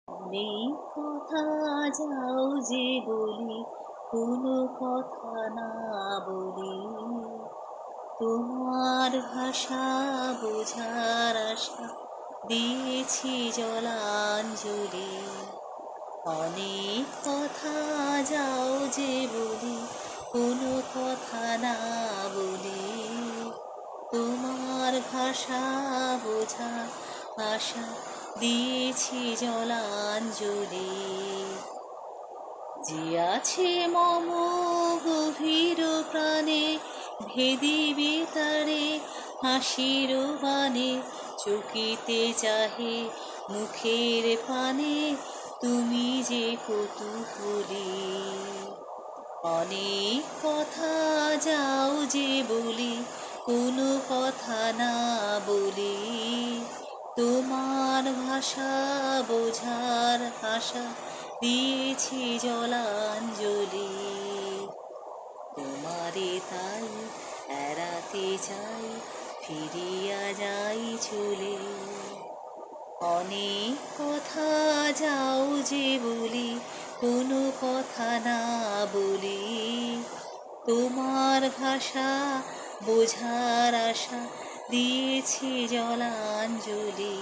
অনেক কথা যাও যে বলি, কোনো কথা না বলি। তোমার ভাষা বোঝার আশা দিয়েছি জলাঞ্জলি। অনেক কথা যাও যে বলি, কোনো কথা না বলি। তোমার ভাষা বোঝা আশা দিয়েছি জলাঞ্জলি। যে আছে মম গভীর প্রাণে, ভেদিবে তারে হাসির বাণে। চকিতে চাহে মুখের পানে, তুমি যে কৌতূহলী। অনেক কথা যাও যে বলি, কোনো কথা না বলি। তোমার ভাষা বোঝার আশা দিয়েছি জলাঞ্জলি। তোমারে তাই এড়াতে চাই, ফিরিয়া যাই চলে। অনেক কথা যাও যে বলি, কোনো কথা না বলি। তোমার ভাষা বোঝার আশা দিয়েছি জলাঞ্জলি।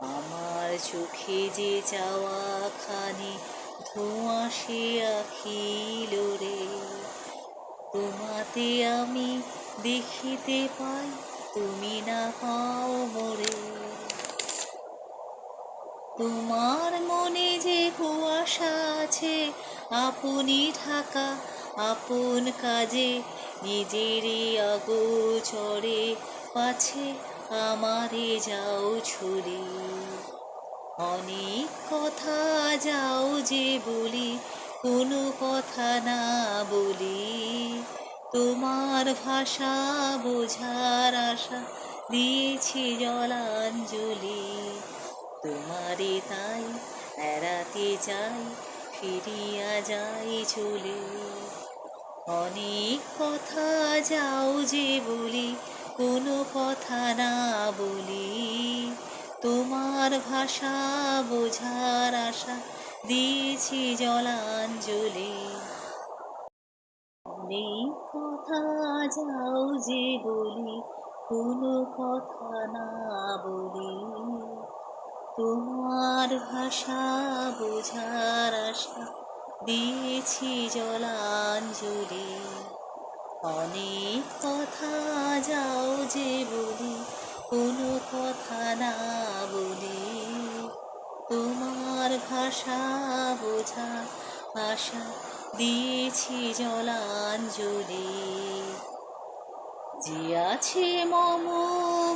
আমার চোখে যে চাওয়া খানি ধোঁয়াশে আখিল রে। তোমাতে আমি দেখিতে পাই, তুমি না পাও মোরে। তোমার মনে যে কুয়াশা আছে, আপনি ঢাকা আপন কাজে। নিজেরই আগোচরে পাছে আমারে যাও ছুড়ে। অনেক কথা যাও যে বলি, কোনো কথা না বলি। তোমার ভাষা বোঝার আশা দিয়েছি জলাঞ্জলি। তোমারে তাই এড়াতে চাই, ফিরিয়া যাই চলে। অনেক কথা যাও যে বলি, কোনো কথা না বলি। তোমার ভাষা বোঝার আশা দিয়েছি জলাঞ্জলি। অনেক কথা যাও যে বলি, কোনো কথা না বলি। তোমার ভাষা বোঝার আশা দিয়েছি জলাঞ্জলি। অনেক কথা যাও যে বলি, কোনো কথা না বলি। তোমার ভাষা বোঝা আশা দিয়েছি জলাঞ্জলি। যে আছে মম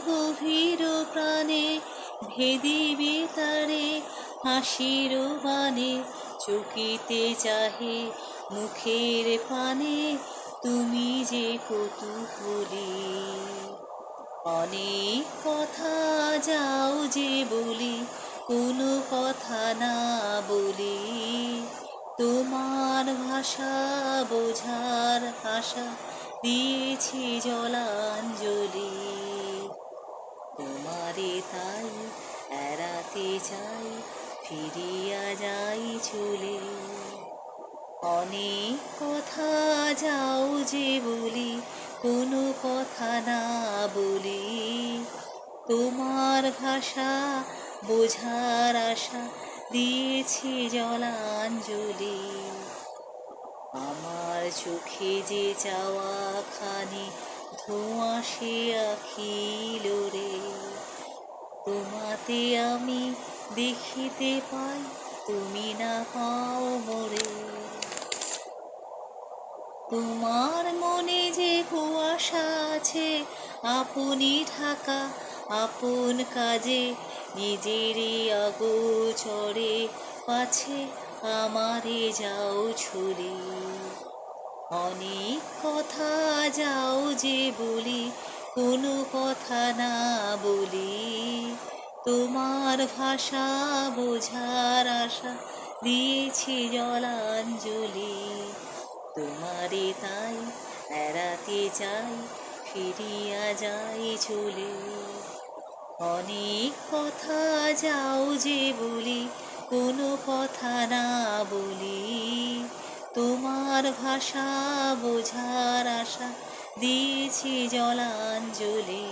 গভীর প্রাণে, ভেদিবে তারে হাসির বাণে। চকিতে চাহে মুখের পানে, তুমি যে কৌতূহলী। অনেক কথা যাও যে বলি, কোনো কথা না বলি। তোমার ভাষা বোঝার আশা দিয়েছি জলাঞ্জলি। তোমারে তাই এড়াতে চাই, ফিরিয়া যাই চলে। অনেক কথা যাও যে বলি, কোনো কথা না বলি। তোমার ভাষা বোঝার আশা দিয়েছি জলাঞ্জলি। আমার চোখে যে চাওয়া খানি ধোঁয়াশে আখিল রে। তোমাতে আমি দেখিতে পাই, তুমি না পাও মোরে। তোমার মনে যে কুয়াশা আছে, আপনি ঢাকা আপন কাজে। নিজেরই আগোচরে পাছে আমারে যাও ছুড়ে। অনেক কথা যাও যে বলি, কোনো কথা না বলি। তোমার ভাষা বোঝার আশা দিয়েছি জলাঞ্জলি। তোমারে তাই এড়াতে চাই, ফিরিয়া যাই চলে। অনেক কথা যাও যে বলি, কোনো কথা না বলি, তোমার ভাষা বোঝার আশা দিয়েছি জলাঞ্জলি।